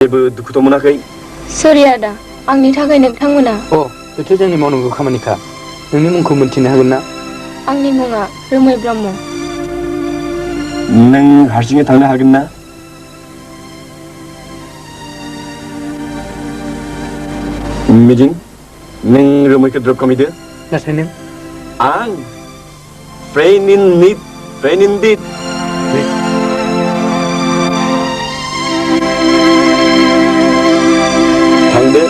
जेबो दुखुथ' मोनाखै? सरि आदा, आंनि थाखाय नोंथांमोना। बेथ' जोंनि मावनांगौ खामानिखा। नोंनि मुंखौ मोनथिनो हागोन ना? आंनि मुङा रोमै ब्रह्म। नों हारसिङै थांनो हागोन ना? मिजिं, नों रोमैखौ ड्रप खालामहैदो। नाथाय नों? आं friend in need, friend in did. थांदो।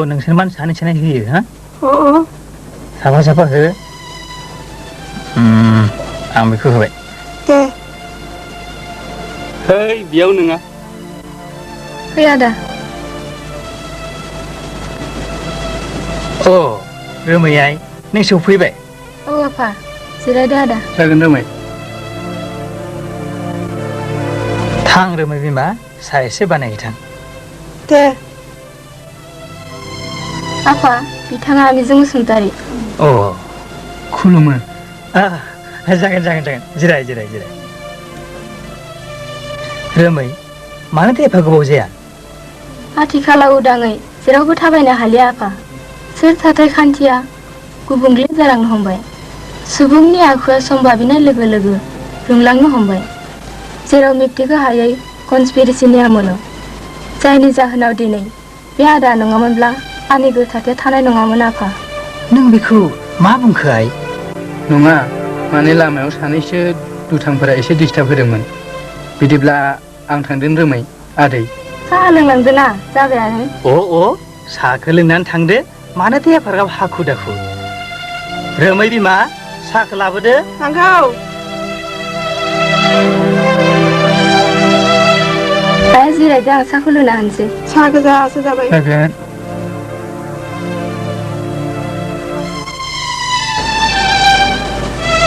नोंसोर मानो सानै सानै होयो हा? साफा साफा हो। आं बेखौ होबाय। दे। बेयाव नङा। फै आदा। रोमैयाय, नों सौफैबाय? आफा, जिरायदो आदा। जागोन रोमै। थां रोमै बिमा, साहा एसे बानायहैथां। दे। आफा, बिथाङा मिजिं बसुमतारी। खुलुमो। जागोन। जिराय। रोमै, मानोथो एफा गोबाव जाया? आथिखालाव उदाङै जेरावबो थाबायनो हालिया आफा। सोर थाथाय खान्थिया गुबुंले जालांनो हमबाय। सुबुंनि आखुआ सम बाबिनाय लोगो लोगो रुंलांनो हमबाय। जेराव मिबथिखो हायै कनस्पिरेसिनि आमोलाव, जायनि जाहोनाव दिनै बे आदा नङामोनब्ला आंनि गोथारथिया थानाय नङामोन आफा। नों बेखौ मा बुंखो आइ? नङा, माने लामायाव सानैसो दुथांफोरा एसे डिस्टार्ब होदोंमोन। बिदिब्ला आं थांदों रोमै, आदै। साहा लोंलांदो ना, जाबायानो। साहाखौ लोंनानै थांदो। मानोथो एफाग्राब हाखु दाखु? रोमै बिमा, साहाखौ लाबोदो। थांगौ। दा जिरायदो, आं साहाखौ लोंना होनोसै। साहा गोजासो जाबाय। जागोन।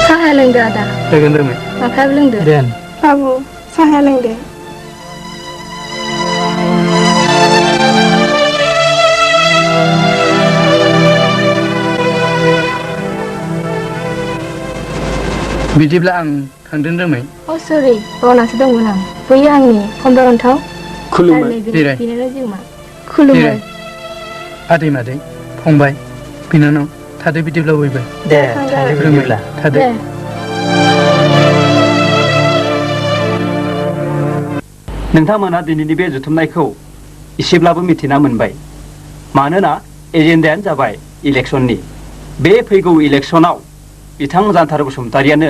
साहा लोंदो आदा। जागोन रोमै। आफायाबो लोंदो। देन। बाबु, साहा लोंदो। बिदिब्ला आं थांदों रोमै। सरि, बावनासो दंमोन आं। बैयो आंनि फंबाय अनथाव। खुलुमबाय। बिनानाव जिउमा। खुलुमबाय। आदै मादै, फंबाय, बिनानाव, थादो बिदिब्ला बयबो। दे, थादो बिदिब्ला। थादो। नोंथांमोना दिनैनि बे जुथुमनायखौ एसेब्लाबो मिथिना मोनबाय। मानोना एजेन्डायानो जाबाय इलेक्सननि। बे फैगौ इलेक्सनाव बिथां जान्थार बसुमतारियानो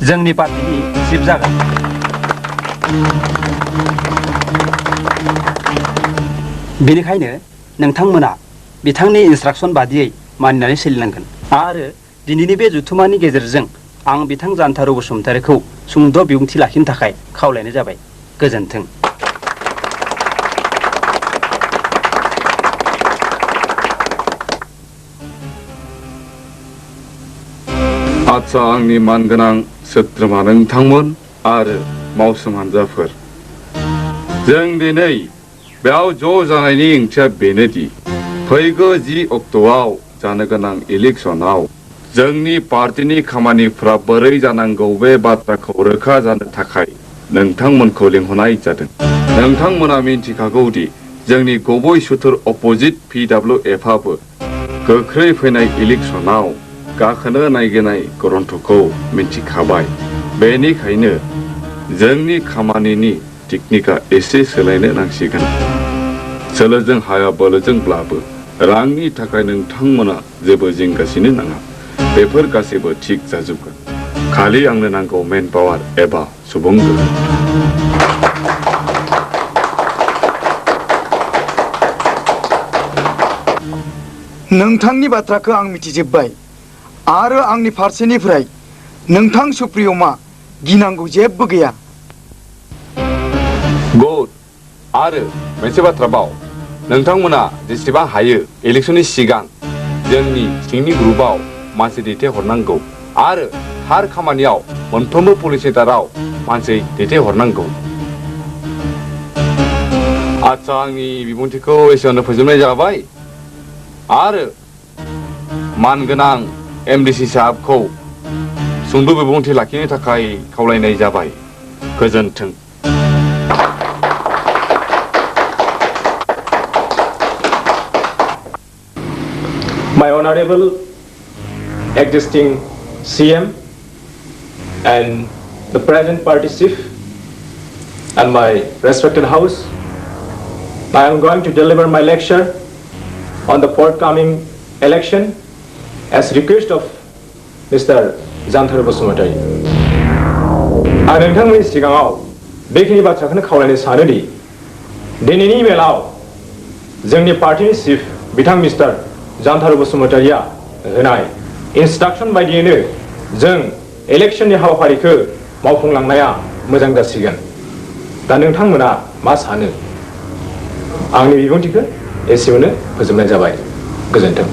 जोंनि पार्टिनि चिफ जागोन। बेनिखायनो नोंथांमोना बिथांनि इन्सट्राक्सन बादियै मानिनानै सोलिनांगोन। आरो दिनैनि बे जुथुमानि गेजेरजों आं बिथां जान्थार बसुमतारिखौ सुंद' बिबुंथि लाखिनो थाखाय खावलायनाय जाबाय। गोजोन्थों। आदसा आंनि मानगोनां सोद्रोमा नोंथांमोन आरो मावसोम हान्जाफोर, जों दिनै बेयाव ज' जानायनि ओंथिया बेनोदि फैगौ 10 अक्ट'आव जानो गोनां इलेक्सनाव जोंनि पार्टिनि खामानिफ्रा बोरै जानांगौ बे बाथ्राखौ रोखा जानो थाखाय नोंथांमोनखौ लिंहरनाय जादों। नोंथांमोना मिन्थिखागौदि जोंनि गुबै सुथुर अपोजिट PWFआबो गोख्रै फैनाय इलेक्सनाव गाखोनो नागिरनाय ग्रन्थखौ मिन्थिखाबाय। बेनिखायनो जोंनि खामानिनि टेकनिकआ एसे सोलायनो नांसिगोन। सोलोजों हाया बोलोजोंब्लाबो रांनि थाखाय नोंथांमोना जेबो जिंगासिनो नाङा। बेफोर गासैबो थिग जाजोबगोन। खालि आंनो नांगौ मेन पावार एबा सुबुं गोहो। नोंथांनि बाथ्राखौ आं मिथिजोब्बाय आरो आंनि फारसेनिफ्राय नोंथां सुप्रियमा गिनांगौ जेबो गैया। गुड। आरो मोनसे बाथ्रा बाव, नोंथांमोना जेसेबां हायो इलेक्सननि सिगां जोंनि सिंनि ग्रुपआव मानसि दैथायहरनांगौ आरो थार खामानियाव मोनफ्रोमबो पुलिस सेन्टाराव मानसि दैथायहरनांगौ। आदसा आंनि बिबुंथिखौ एसेयावनो फोजोबनाय जाबाय। आरो मानगोनां एमडिसि साहाबखौ सुंद' बिबुंथि लाखिनो थाखाय खावलायनाय जाबाय। गोजोन्थों। My Honorable existing CM and the present party chief and my respected house, I am going to deliver my lecture on the forthcoming election as request of Mr. Janthar Basumatari. आं नोंथांमोननि सिगाङाव बेखिनि बाथ्राखौनो खावलायनो सानोदि दिनैनि मेलाव जोंनि पार्टीनि चिफ बिथां मिस्टार जानथार बसुमतारिया होनाय इन्सट्राक्शन बायदियैनो जों इलेक्शननि हाबाफारिखौ मावफुंलांनाया मोजां जासिगोन। दा नोंथांमोना मा सानो? आंनि बिबुंथिखौ एसेयावनो फोजोबनाय जाबाय। गोजोन्थों।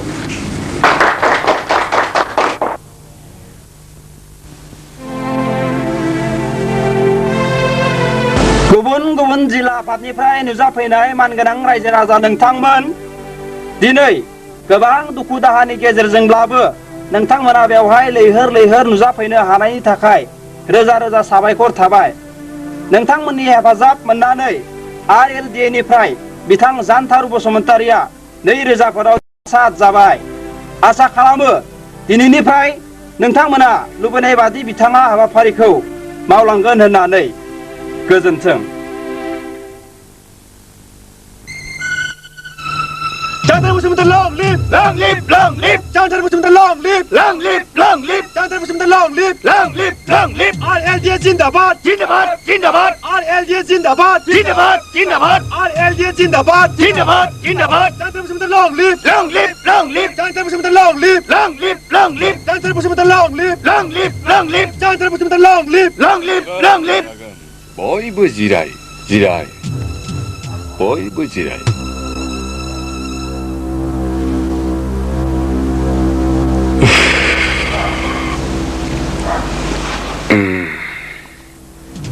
गुबुन गुबुन जिल्ला आफादनिफ्राय नुजाफैनाय मानगोनां रायजो राजा नोंथांमोन, दिनै गोबां दुखु दाहानि गेजेरजोंब्लाबो नोंथांमोना बेवहाय लैहोर लैहोर नुजाफैनो हानायनि थाखाय रोजा रोजा साबायखर थाबाय। नोंथांमोननि हेफाजाब मोननानै RLDA निफ्राय बिथां जानथार बसुमतारिया 2000 फोराव सात जाबाय। आसा खालामो दिनैनिफ्राय नोंथांमोना लुबैनाय बादि बिथाङा हाबाफारिखौ मावलांगोन होननानै। गोजोन्थों। Janthar Basumatari long live, long live, long live. Janthar Basumatari long live, long live, long live. Janthar Basumatari long live, long live, long live. RLDA जिंदाबाद, जिंदाबाद, जिंदाबाद. RLDA जिंदाबाद, जिंदाबाद, जिंदाबाद. RLDA जिंदाबाद, जिंदाबाद, जिंदाबाद. Janthar Basumatari long live, long live, long live. Janthar Basumatari long live, long live, long live. Janthar Basumatari long live, long live, long live. Janthar Basumatari long live, long live, long live. boibw jirai, jirai. boibw jirai.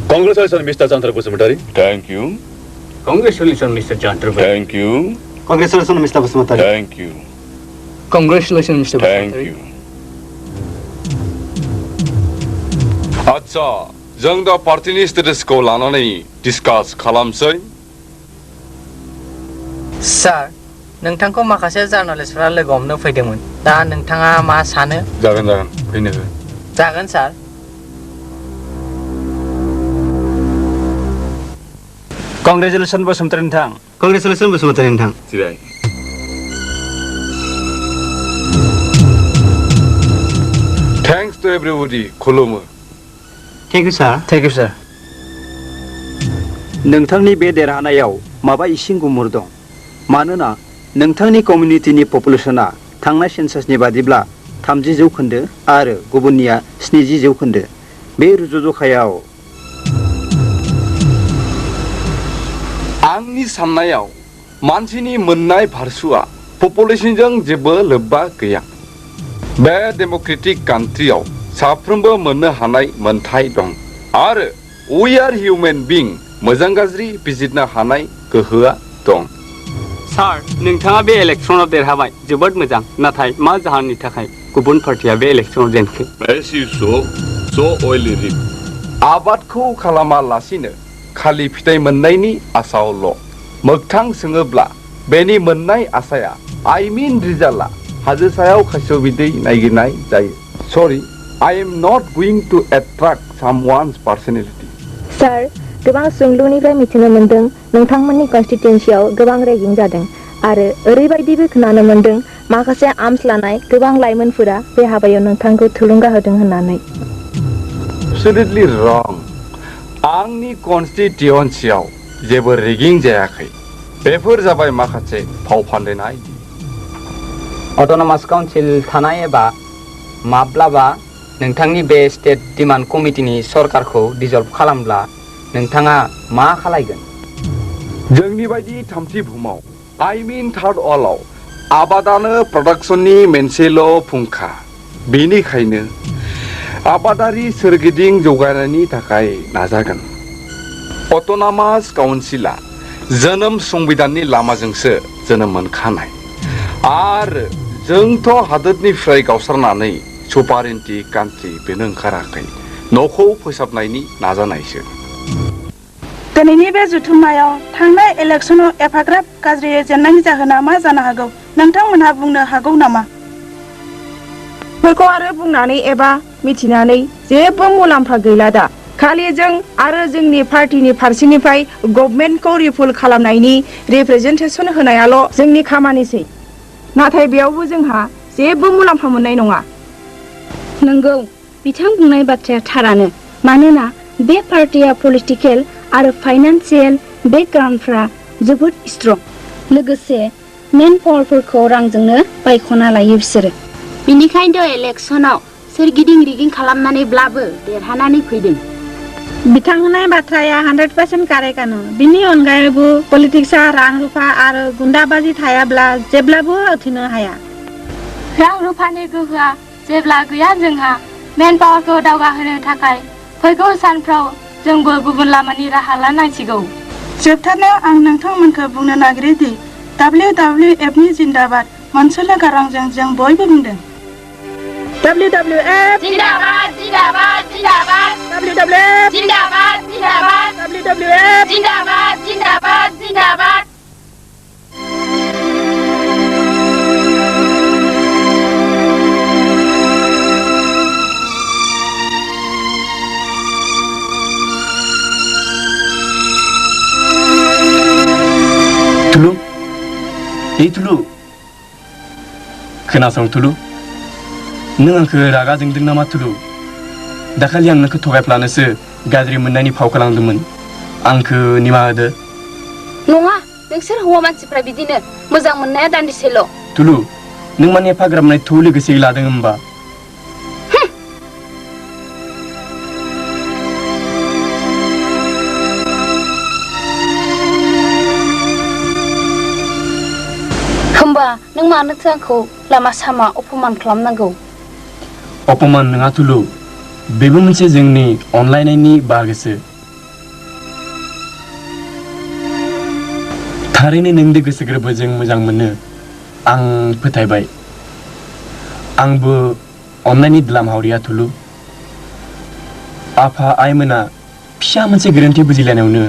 Congratulations, Mr. Janthar Basumatari. Thank you. Congratulations, Mr. Janthar. Thank you. Congratulations, Mr. Basumatari. Thank you. Congratulations, Mr. Thank you. आच्छा, जों दा पार्टीनि स्टेटासखौ लानानै discuss खालामसै। सार, नोंथांखौ माखासे जार्नालिस्टफोरा लोगो हमनो फैदोंमोन। दा नोंथाङा मा सानो? जागोन फैनो हो। जागोन सार। Congratulations बसुमतारी नोंथां। Congratulations बसुमतारी नोंथां। जिराय। Thanks to everybody. खुलुमो। Thank you sir. Thank you, sir. नोंथांनि बे देरहानायाव माबा इसिं गुमुर दं। मानोना नोंथांनि कमिउनिटिनि पपुलेसना थांनाय सेन्सासनि बादिब्ला 30% आरो गुबुननिया 70%। बे रुजुजखायाव आंनि साननायाव मानसिनि मोननाय भारसुआ पपुलेसनजों जेबो लोब्बा गैया। बे डेमोक्रेटिक कान्ट्रियाव साफ्रोमबो मोननो हानाय मोनथाय दं आरो वी आर हिउमेन बिं मोजां गाज्रि बिजिरनो हानाय गोहोआ दं। सार, नोंथाङा बे इलेक्सनाव देरहाबाय, जोबोद मोजां। नाथाय मा जाहोननि थाखाय गुबुन पार्टिया बे इलेक्सनाव जेनखो? आबादखौ खालामालासिनो खालि फिथाइ मोननायनि आसायावल' मोगथां सोङोब्ला बेनि मोननाय आसाया रिजाल्टआ हाजो सायाव खासेव बिदै नागिरनाय जायो। सरि, I am not going to attract someone's personality. सार, गोबां सुंलुनिफ्राय मिथिनो मोनदों नोंथांमोननि कन्स्टिट्युएन्सियाव गोबां रेगिं जादों आरो ओरैबायदिबो खोनानो मोनदों माखासे आर्म्स लानाय गोबां लाइमोनफोरा बे हाबायाव नोंथांखौ थुलुंगा होदों होननानै। Absolutely wrong. आंनि कन्स्टिट्युएन्सियाव जेबो रेगिं जायाखै। बेफोर जाबाय माखासे फाव फान्दायनाय। अट'नमास काउन्सिल थानाय एबा माब्लाबा नोंथांनि बे स्टेट डिमान्ड कमिटिनि सरकारखौ डिजल्भ खालामब्ला नोंथाङा मा खालायगोन? जोंनि बायदि थामथि बुहुमाव थार्ड वर्ल्डआव आबादानो प्रडाक्शननि मोनसेल' फुंखा। बेनिखायनो आबादारि सोरगिदिं जौगानायनि थाखाय नाजागोन। अट'नमास काउन्सिला जोनोम संबिधाननि लामाजोंसो जोनोम मोनखानाय आरो जोंथ' हादोरनिफ्राय गावस्रानानै सुपारिनटि कान्ट्रि बेनो ओंखाराखै न'खौ फोसाबनायनि नाजानायसो दिनैनि बे जुथुम्मायाव थांनाय इलेक्सनाव एफाग्राब गाज्रियै जेननायनि जाहोना मा जानो हागौ नोंथांमोनहा बुंनो हागौ नामा फोरखौ आरो बुंनानै एबा मिथिनानै जेबो मुलाम्फा गैला दा खालि जों आरो जोंनि पार्टिनि फारसेनिफ्राय गभर्नमेन्टखौ रिपुल खालामनायनि रिप्रेजेन्टेसन होनायाल' जोंनि खामानिसै नाथाय बेयावबो जोंहा जेबो मुलाम्फा मोननाय नङा नंगौ बिथां बुंनाय बाथ्राया थारानो मानोना बे पार्टिया पलिटिकेल आरो फाइनान्सियेल बेकग्राउन्डफ्रा जोबोद स्ट्रं लोगोसे मेन पावारफोरखौ रांजोंनो बायख'ना लायो बिसोरो बिनिखायनो इलेक्सनाव सोरगिदिं रिगिं खालामनानैब्लाबो देरहानानै फैदों बिथां होननाय बाथ्राया 100% कारेक्टआनो बिनि अनगायैबो पलिटिक्सआ रां रुफा आरो गुन्दाबाजि थायाब्ला जेब्लाबो उथ्रिनो हाया रां रुफानि गोहोआ जेब्ला गैया जोंहा मेन पावारखौ दावगाहोनो थाखाय फैगौ सानफ्राव जोंबो गुबुन लामानि राहा लानांसिगौ जोबथारनायाव आं नोंथांमोनखौ बुंनो नागिरो दि WWF नि जिन्दाबाद मोनसेल' गारांजों जों बयबो बुंदों WWF जिन्दाबाद जिन्दाबाद जिन्दाबाद WWF जिन्दाबाद जिन्दाबाद WWF जिन्दाबाद जिन्दाबाद जिन्दाबाद Tulu, Tulu, खोनासं Tulu, नों आंखौ रागा जोंदों नामा Tulu? दाखालि आं नोंखौ थगायफ्लानोसो गाज्रि मोननायनि फाव खालामदोंमोन। आंखौ निमाहा होदो। नङा, नोंसोर हौवा मानसिफ्रा बिदिनो मोजां मोननाया दान्दिसेल'। Tulu, नों माने एफाग्राबनाय थौले गोसोयै लादों होमबा? होमबा नों मानोथो आंखौ लामा सामा अपमान खालामनांगौ? अपमान नङा Tulu, बेबो मोनसे जोंनि अनलायनायनि बाहागोसो। थारैनो नोंनि गोसो गोरबोजों मोजां मोनो आं फोथायबाय। आंबो अननायनि दिलामहावरिया Tulu। आफा आइमोना फिसा मोनसे गोरोन्थि बुजिलायनायावनो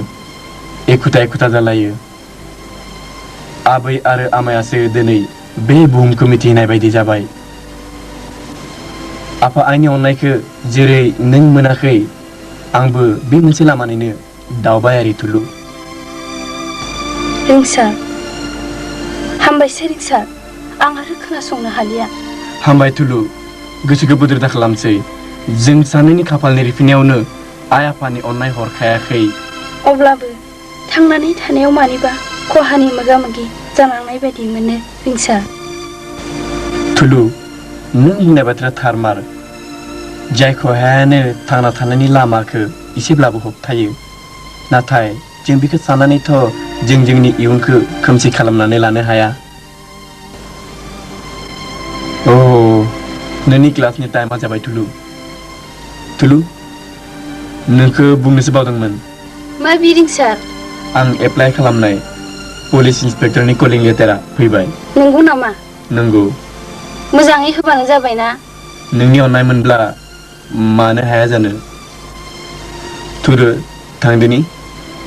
एखुथा जालायो। आबै आरो आमायासो दिनै बे बुहुमखौ मिथिनाय बायदि जाबाय। आफा आइनि अननायखौ जेरै नों मोनाखै आंबो बे मोनसे लामानिनो दावबायारि Tulu। रिंसार हामबायसै रिंसार आं आरो खोनासंनो हालिया। हामबाय Tulu, गोसोखौ बोदोर दा खालामसै। जों सानैनि खाफालनि रिफिनायावनो आइ आफानि अननाय हरखायाखै। अब्लाबो थांनानै थानायाव मानिबा खहानि मोगा-मोगि जानांनाय बायदि मोनो रिंसार। Tulu, नों बुंनाय बाथ्राया थारमार। जाय खहायानो थांना थानायनि लामाखौ एसेब्लाबो होबथायो। नाथाय जों बेखौ साननानैथ' जों जोंनि इयुनखौ खोमसि खालामनानै लानो हाया। नोंनि क्लासनि टाइमा जाबाय Tulu। Tulu, नोंखौ बुंनोसो बावदोंमोन। मा बि रिंसार? आं एप्लाइ खालामनाय पुलिस इन्सपेक्टरनि कलिं लेटारा फैबाय। नंगौ नामा? नंगौ। मोजाङै होबानो जाबायना? नोंनि अननाय मोनब्ला मानो हाया जानो। थुरो थांदोनि।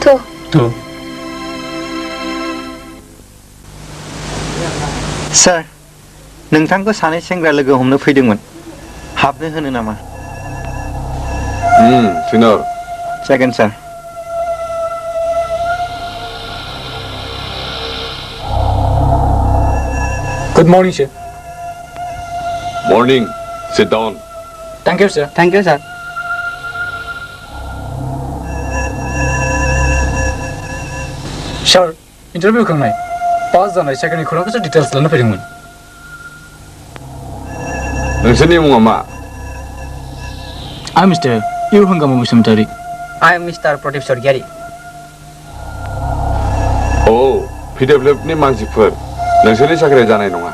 थ' सार, नोंथांखौ सानै सेंग्रा लोगो हमनो फैदोंमोन। हाबनो होनो नामा? सिनर। जागोन सार। Good morning, sir. Morning. Sit down. Thank you, sir. Thank you, sir. Sir, interview खांनाय 5 जानाय सेकेन्डनि खौरांखौसो डिटेल्स लानो फैदोंमोन। नोंसोरनि मुङा मा? I'm Mr. इउ हंगामा Basumatary. I am Mr. Pradeep सरगियारी। PWF नि मानसिफोर नोंसोरनि साख्रि जानाय नङा।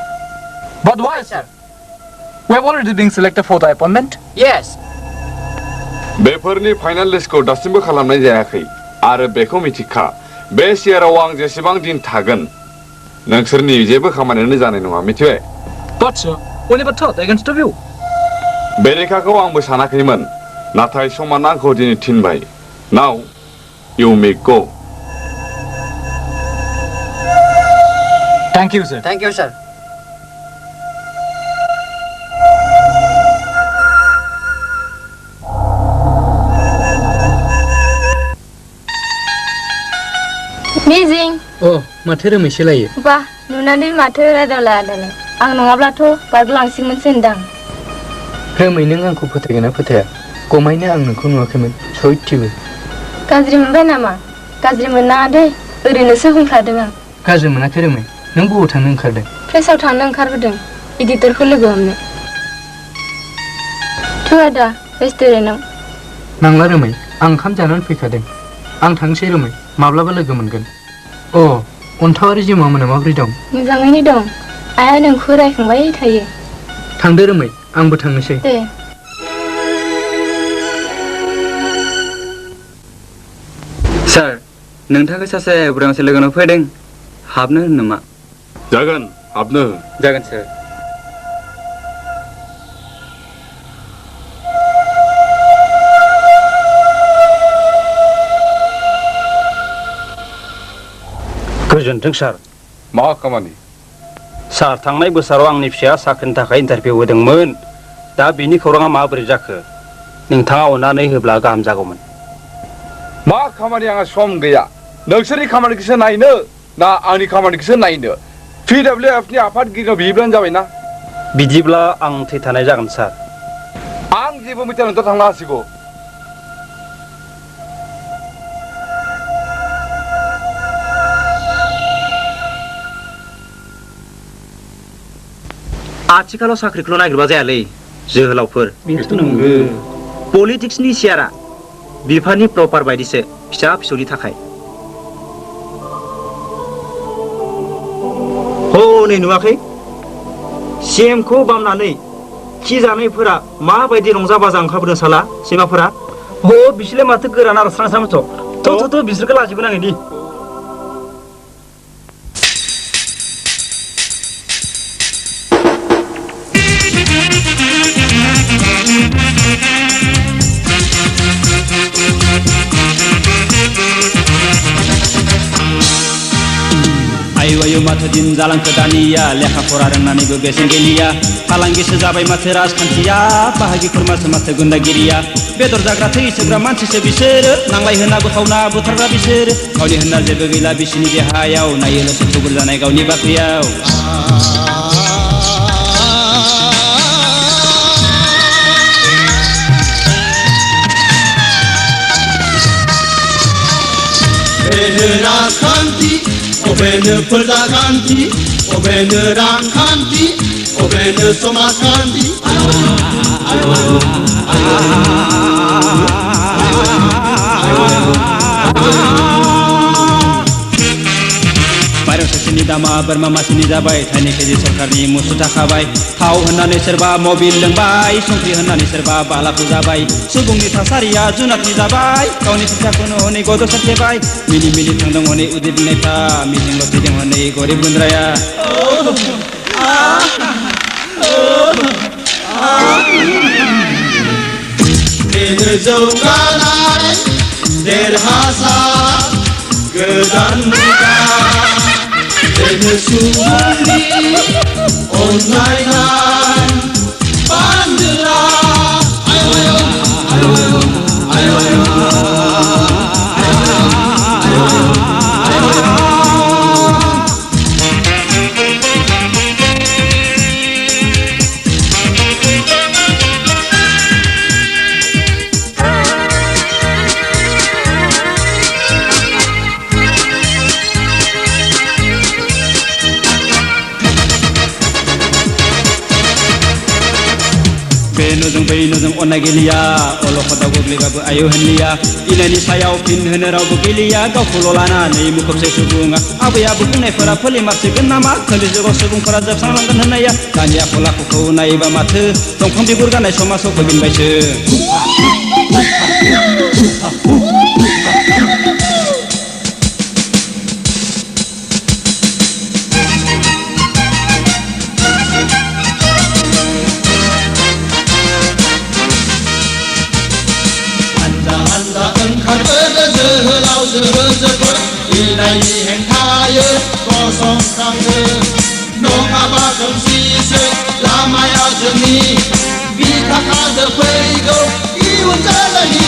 But why, sir? We have already been selected for the appointment. Yes. बेफोरनि फाइनाल लिस्टखौ दासिमबो खालामनाय जायाखै आरो बेखौ मिथिखा बे सियाराव आं जेसेबां दिन थागोन नोंसोरनि जेबो खामानियानो जानाय नङा मिथिबाय? But sir, we never thought against of you. बेरेखाखौ आंबो सानाखैमोन नाथाय समाना आंखौ दिनै थिनबाय Now you may go Thank you, sir. Thank you, sir. Amazing. Oh, माथो रोमैसो लायो बा नुनानै माथो रायदावला दालाय आं नङाब्लाथ' बारगलांसिगोनसो होनदां रोमै नों आंखौ फोथायगोन ना फोथाया गमायनो आं नोंखौ नुवाखैमोन सयथिबो गाज्रि मोनबाय नामा गाज्रि मोननाङा दे ओरैनोसो बुंफ्लादों आं गाज्रि मोनाखै रोमै नों बबाव थांनो ओंखारदों प्रेसाव थांनो ओंखारबोदों इडिटरखौ लोगो हमनो थु आदा रेस्टुरेन्टाव नांला रोमै आं ओंखाम जानानै फैखादों आं थांसै रोमै माब्लाबा लोगो मोनगोन अ अन्थावारि जिउमा मोना माबोरै दं मोजाङैनो दं आइया नोंखौ रायखांबाय थायो थांदो रोमै आंबो थांनोसै दे सार नोंथांखौ सासे बुरैमानसि लोगो फैदों हाबनो होन नामा जागोन हाबनो जागोन सार गोजोन्थों सार मा खामानि सार थांनाय बोसोराव आंनि फिसाया साख्रिनि थाखाय इन्टारभिउ होदोंमोन दा बिनि खौराङा माबोरै जाखो नोंथाङा अननानै होब्ला गाहाम जागौमोन मा खामानि आंहा सम गैया नोंसोरनि खामानिखौसो नायनो ना आंनि खामानिखौसो नायनो PWF नि आफादगिरिनाव बिहैब्लानो जाबायना बिदिब्ला आं थैथानाय जागोन सार आं जेबो मिथिनानैथ' थांनो हासिगौ आथिखालाव साख्रिखौल' नागिरबा जायालै जोहोलावफोर बेथ' नंगौ पलिटिक्सनि सियारा बिफानि प्रपार बायदिसो फिसा फिसौनि थाखाय हनै नुवाखै CMखौ बामनानै खि जानायफोरा माबायदि रंजा बाजा ओंखारबोदों साला सैमाफोरा हो बिसोरलाय माथो गोरान आरो स्रां स्रांथ' थ' बिसोरखौ लाजोबगोन आङो दि आयु माथो दिन जालांखो दानिया लेखा फरा रोंनानैबो बेसेन गैलिया फालांगिसो जाबाय माथो राजखान्थिया बाहागि खुरमासो माथो गुन्दागिरिया बेदर जाग्रा थै सोबग्रा मानसिसो बिसोरो नांलाय होना बोखावना बुथारग्रा बिसोरो गावनि होनना जेबो गैला बिसिनि देहायाव नायोल'सो थुबुर जानाय गावनि बाख्रियाव Obene perdaganti, obene rangkanti, obene somaskanti. माइरं सेरसेनि दामा बोरमा मासेनि जाबाय थाइनै केजि सरकारनि मुसु थाखाबाय थाव होननानै सोरबा मबिल लोंबाय संख्रि होननानै सोरबा बालाखौ जाबाय सुबुंनि थासारिया जुनादनि जाबाय गावनि फिसाखौनो हनै गद' सारथेबाय मिनि मिनि थांदों हनै उदै बुंनायफ्रा मिजिंल' थैदों हनै गरिब गुन्द्राया बेनो जौगानाय देरहासार गोदान मुगा बेनो सुबुंनि अनलायनाय बान्दोआ बेनोजों बैनोजों अननाय गैलिया अलखदाव गोग्लैबाबो आयौ होनलिया इनायनि सायाव फिन होनो रावबो गैलिया गावखौल' लानानै मुखुबसै सुबुङा आबै आबौ बुंनायफोरा फोलिमारसिगोन नामा खोलि जुगाव सुबुंफोरा जोबस्रांलांगोन होननाया दानि आखल आखुखौ नायोबा माथो दंफां बिगुर गाननाय समाजाव फैफिनबायसो जोबोद जोबोद इनायनि हेंथायै गसंख्रांनो नङाबा खोमसिसो लामाया जोंनि बिखा खाजो फैगौ इयुन जोलैनि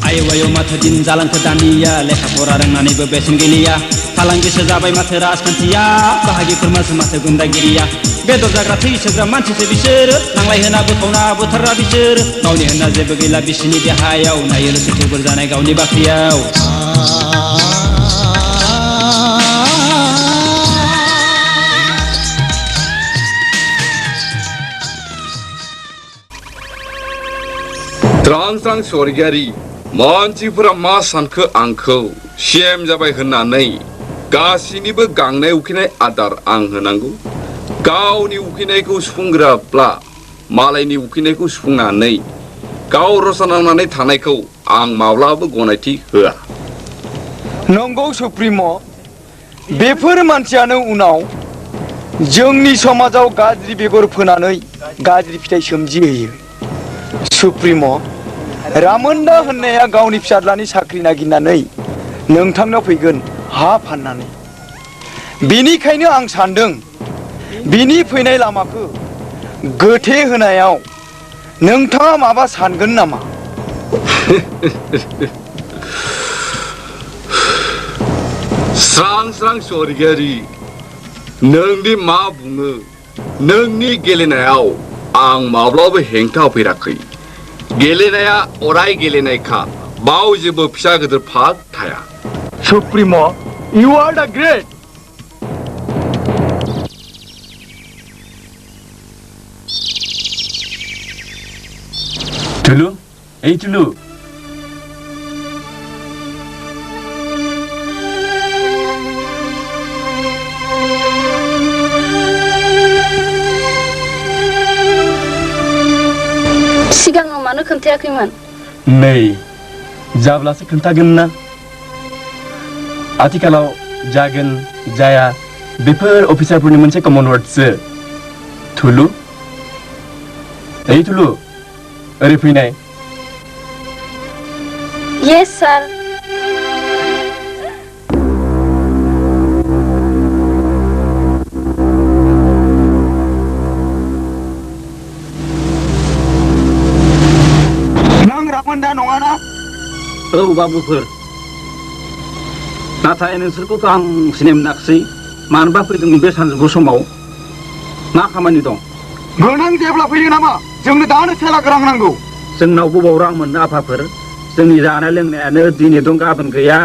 आयौ आयौ माथो दिन जालांखो दानिया लेखा फरा रोंनानैबो बेसेन गैलिया फालांगिसो जाबाय माथो राजखान्थिया बाहागिफोर माथो गुन्दागिरिया बेदर जाग्रा थै सोबग्रा मानसिसो बिसोरो नांलाय होना बोखावना बुथारग्रा बिसोरो गावनि होनना जेबो गैला बिसिनि देहायाव नायोल'सो थुबुर जानाय गावनि बाख्रियाव स्रां स्रां स्वर्गियारि मानसिफोरा मा सानखो आंखौ सिएम जाबाय होननानै गासैनिबो गांनाय उखैनाय आदार आं होनांगौ गावनि उखैनायखौ सुफुंग्राब्ला मालायनि उखैनायखौ सुफुंनानै गाव रसा नांनानै थानायखौ आं माब्लाबो गनायथि होआ नंगौ सुप्रिम' बेफोर मानसियानो उनाव जोंनि समाजाव गाज्रि बेगर फोनानै गाज्रि फिथाइ सोमजिहोयो सुप्रिम' रामोन्दा होननाया गावनि फिसाज्लानि साख्रि नागिरनानै नोंथांनाव फैगोन हा फाननानै बेनिखायनो आं सान्दों बिनि फैनाय लामाखौ गोथे होनायाव नोंथाङा माबा सानगोन नामा स्रां स्रां स्वर्गियारि नोंदि मा बुङो नोंनि गेलेनायाव आं माब्लाबो हेंथा होफेराखै गेलेनाया अराय गेलेनायखा बाव जेबो फिसा गिदिर फाग थाया supreme' you are the great Tulu, Tulu. सिगाङाव मानो खोन्थायाखैमोन नै जाब्लासो खोन्थागोन ना आथिखालाव जागोन जाया बेफोर अफिसारफोरनि मोनसे कमन वर्डसो थुलु थुलु ओरै फैनाय यस सार रामोन्दा नङाना औ बाबुफोर नाथाय नोंसोरखौथ' आं सिनाय मोनाखिसै मानोबा फैदोंमोन बे सानजौफु समाव मा खामानि दं गोनां जेब्ला फैयो नामा जोंनो दानो थेला गोरां नांगौ जोंनाव बबाव रां मोननो आफाफोर जोंनि जानाय लोंनायानो दिनै दं गाबोन गैया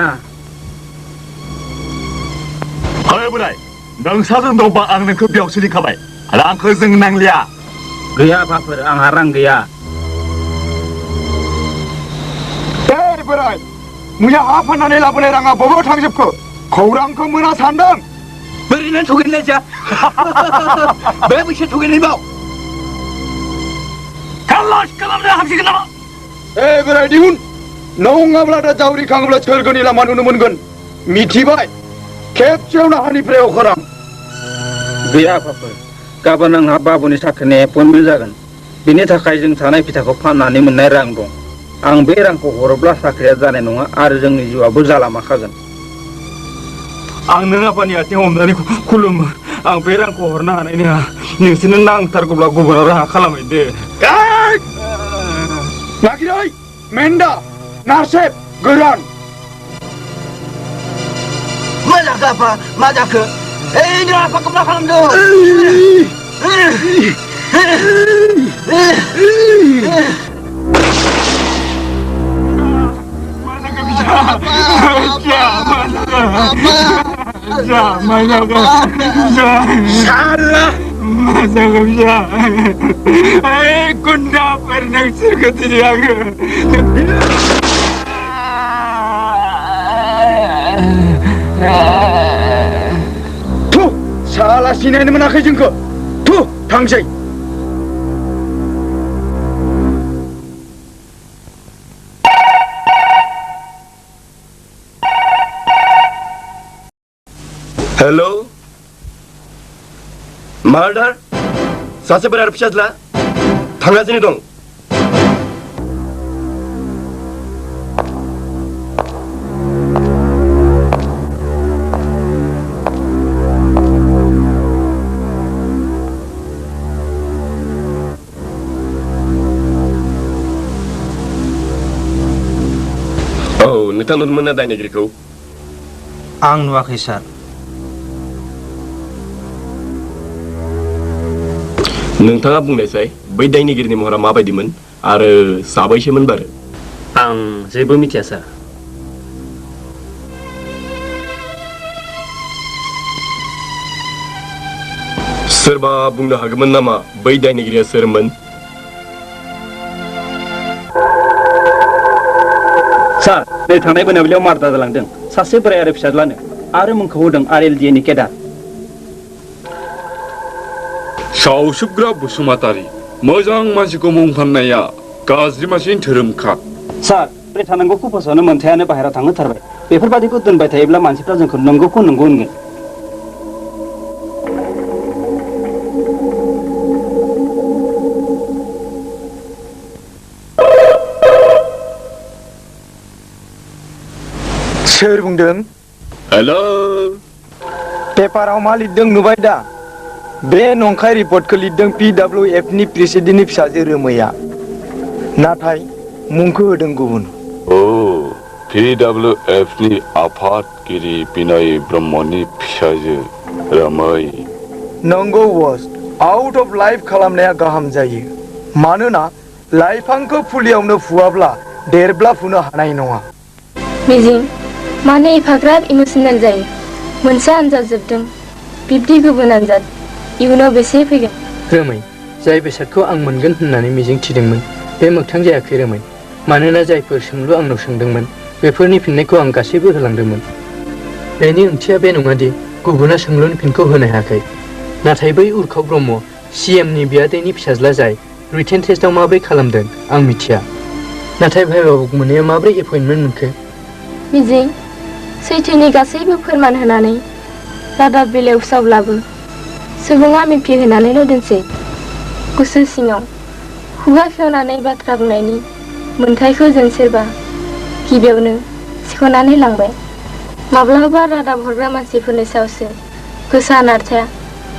ओइ बोराय नोंसाजों दंबा आं नोंखौ बेयावसो लिंखाबाय रांखौ जों नांलिया गैया आफाफोर आंहा रां गैया बोराय मैया हा फाननानै लाबोनाय राङा बबाव थांजोबखो खौरांखौ मोना सानदों बोरैनो थुगैनाय जा बे बैसो थुगैनाय बाव खालास खालामनो हामसिगोन नामा बोराय दिहुन नङाब्ला दा जावरिखाङोब्ला सोरगोनि लामा नुनो मोनगोन मिथिबाय खेबसेयावनो हानिफ्राय अखारां गैया आफाफोर गाबोन आंहा बाबुनि साख्रिनि एपइन्टमेन्ट जागोन बिनि थाखाय जों थानाय फिथाखौ फाननानै मोननाय रां दं आं बे रांखौ हरोब्ला साख्रिया जानाय नङा आरो जोंनि जिउआबो जालामाखागोन आं नों आफानि आथिं हमनानै खुलुमो आं बे रांखौ हरनो हानाय नङा नोंसोरनो नांथारगौब्ला गुबुनाव राहा खालामहैदो नागिरै मेन्दा नार्सेब गोरान मा जाखो आफा मा जाखो नों आफाखौ मा खालामदों गुन्दाफोर नोंसोरखौ दिनै आङो थु साला सिनायनो मोनाखै जोंखौ थु थांसै हेलो मार्डार सासे बोराय फिसाज्ला थांगासिनो दं नोंथां नुदोंमोन ना दायनिगिरिखौ? आं नुवाखै सार। नोंथाङा बुंनायसाय बै दायनिगिरिनि महरा माबायदिमोन आरो साबैसेमोन बारो? आं जेबो मिथिया सार। सोरबा बुंनो हागौमोन नामा बै दायनिगिरिया सोरमोन? सार, नै थांनाय मोनाबिलियाव मार्दार जालांदों सासे बोराय आरो फिसाज्लानो, आरो मुंखौ होदों RLDA नि केडार। सावसोबग्रा बसुमतारी, मोजां मानसिखौ मुं फाननाया गाज्रि मानसिनि धोरोमखा। सार, बे थानांगौखौ फोसावनो मोनथायानो बाहेरायाव थांहोथारबाय। बेफोरबादिखौ दोनबाय थायोब्ला मानसिफ्रा जोंखौ नंगौखौ नंगौ होनगोन। सोर बुंदों? हेलो। पेपाराव मा लिरदों नुबाय दा? बे नंखाय रिपर्टखौ लिरदों PWF नि प्रेसिडेन्टनि फिसाजो रोमैया, नाथाय मुंखौ होदों गुबुन। PWF नि आफादगिरि बिनय ब्रह्मनि फिसाजो रोमै। नंगौ बस, आउट अफ लाइफ खालामनाया गाहाम जायो, मानोना लाइफांखौ फुलियावनो फुवाब्ला देरब्ला फुनो हानाय नङा। मिजिं, मानो एफाग्राब इमोसनेल जायो? मोनसे आनजाद जोबदों, बिब्दि गुबुन आनजाद इयुनाव बेसे फैगोन? रोमै, जाय बेसादखौ आं मोनगोन होननानै मिजिं थिदोंमोन बे मोगथां जायाखै रोमै, मानोना जायफोर सोंलु आंनाव सोंदोंमोन बेफोरनि फिननायखौ आं गासैबो होलांदोंमोन। बेनि ओंथिया बे नङादि गुबुना सोंलुनि फिनखौ होनो हायाखै, नाथाय बै उर्खाव ब्रह्म CM नि बियादैनि फिसाज्ला जाय रिटेन टेस्टआव माबोरै खालामदों आं मिथिया, नाथाय भाइभा बुक मोननाया माबोरै एपइन्टमेन्ट मोनखो? मिजिं, सैथोनि गासैबो फोरमान होनानै रादाब बिलाइयाव फोसावब्लाबो सुबुङा मिथिहोनानैल' दोनसै। गोसो सिङाव खुगा खेवनानै बाथ्रा बुंनायनि मोन्थायखौ जों सोरबा गिबियावनो सिख'नानै लांबाय। माब्लाबा रादाब हरग्रा मानसिफोरनि सायावसो गोसा नारथाया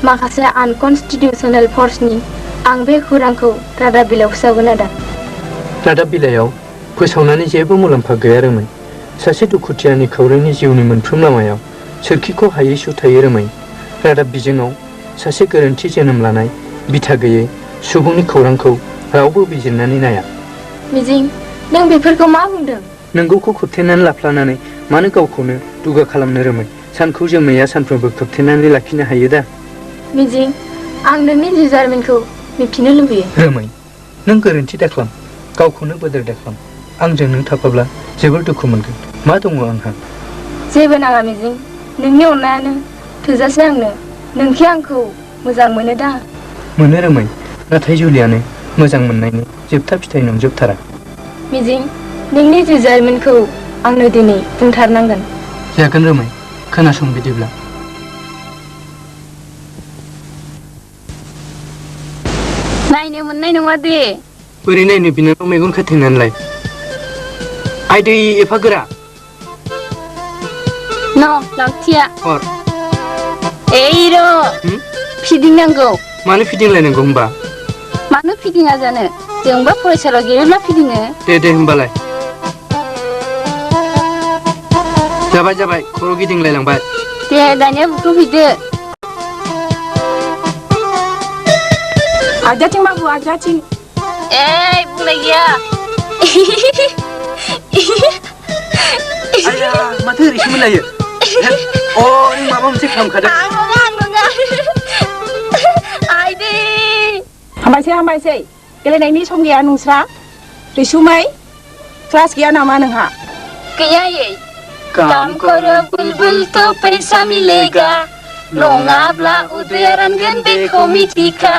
माखासे आनकनस्टिटिउसनेल फर्सनि। आं बे खौरांखौ रादाब बिलाइयाव फोसावगोन आदा। रादाब बिलाइयाव फोसावनानै जेबो मुलाम्फा गैया रोमै। सासे दुखुथियानि खावरिनि जिउनि मोनफ्रोम लामायाव सोरखिखौ हायै सु थायो रोमै। रादाब बिजोङाव सासे गोरोन्थि जोनोम लानाय बिथा गैयै सुबुंनि खौरांखौ रावबो बिजिरनानै नाया। मिजिं, नों बेफोरखौ मा बुंदों? नोंगौखौ खोबथेनानै लाफ्लानानै मानो गावखौनो दुगा खालामनो रोमै? सानखौ जोमैया सानफ्रोमबो खोबथेनानै लाखिनो हायो दा। मिजिं, आं नोंनि जुजारमेनखौ मिथिनो लुबैयो। रोमै, नों गोरोन्थि दाख्लाम, गावखौनो बोदोर दाख्लाम। आंजों नों थाफाब्ला जोबोर दुखु मोनगोन। मा दङ आंहा? जेबो नाङा मिजिं, नोंनि अननायानो थोजासे आंनो। नोंखि आंखौ मोजां मोनो दा? मोनो रोमै, नाथाय जुलियानो मोजां मोननायनि जोबथा फिथाइ नंजोबथारा। मिजिं, नोंनि जुजारमेनखौ आंनो दिनै बुंथारनांगोन। जागोन रोमै, खोनासं बिदिब्ला। नायनो मोननाय नङा दे। बोरै नायनो बिनानाव मेगन खाथेनानैलाय? आइदै एफा गोरा। लांथिया हर। एइ र' फिदिंनांगौ। मानो फिदिंलायनांगौ होनबा? मानो फिदिङा जानो? जोंबा फरायसालियाव गेलेब्ला फिदिङो। दे होनबालाय। जाबाय खर' गिदिंलायलांबाय। दे दानिया बुख्रुबहैदो। आजाथिं बाबु आजाथिं। एइ बुंनाय गैया। आया, माथो ओरैसो मोनलायो? नों माबा मोनसे खालामखादों। आं नङा। आइदै। हामबायसै गेलेनायनि सम गैया नोंस्रा। रैसुमै, क्लास गैया नामा नोंहा? गैया यै। काम करो बुलबुल तो पैसा मिलेगा, नङाब्ला उदैया रानगोन बेखौ मिथिखा।